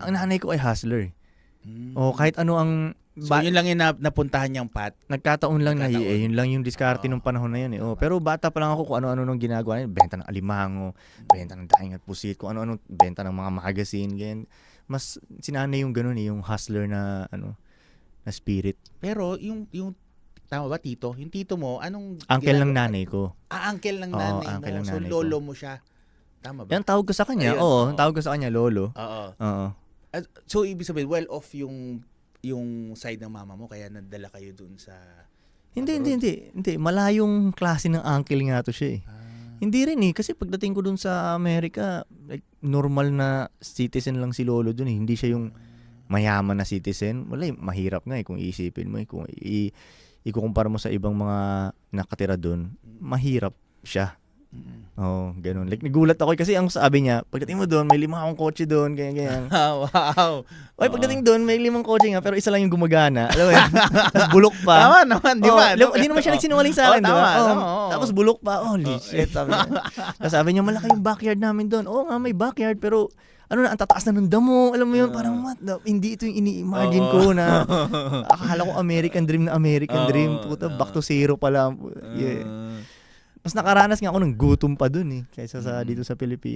Ang nanay ko ay hustler. Mm. O kahit ano ang So yun lang yung napuntahan niyang path. nagkataon lang na Nagkataon. yun lang yung diskarte nung panahon na yun eh. Oh, pero bata pa lang ako kung ano-ano nung ginagawa niya, benta ng alimango, benta ng daing at pusit, kung ano-ano, benta ng mga magazine, ganyan. Mas sinanay yung ganun eh, yung hustler na na spirit. Pero yung tama ba tito? Yung tito mo, anong Uncle ng ginagawa? nanay ko. Uncle ng Oo, nanay uncle mo. ng So nanay lolo mo siya. Tama ba? Yan tawag ko sa kanya. Ayun, Oo, oo. tawag ko sa kanya lolo. Oo. Oo. So ibig sabihin well off yung side ng mama mo kaya nadala kayo dun sa Hindi. Malayong klase ng uncle nga to siya eh. Hindi rin eh. Kasi pagdating ko dun sa Amerika, like, normal na citizen lang si lolo dun eh. Hindi siya yung mayaman na citizen. Wala eh, mahirap nga eh kung iisipin mo eh. Kung ikukumpara mo sa ibang mga nakatira dun, mahirap siya. Oo, ganun. Like, nagulat ako kasi ang sabi niya, pagdating mo doon, may 5 akong kotse doon, ganyan. Wow. Oy, pagdating doon, may 5 kotse nga, pero isa lang yung gumagana. Alam mo yan? Tapos bulok pa. Tama naman, di ba? Hindi naman siya nagsinungaling sa akin, di ba? Tama. Tapos bulok pa. Holy shit. Sabi niya. Tapos sabi niya, malaki yung backyard namin doon. Oo nga, may backyard, pero ang tataas na ng damo. Alam mo yun, parang what? Hindi ito yung ini-imagine ko na akala ko American dream na American dream. Puta, back to zero pala. Yeah. Mas nakaranas nga ako ng gutom pa dun eh, kaysa sa dito sa Pilipinas.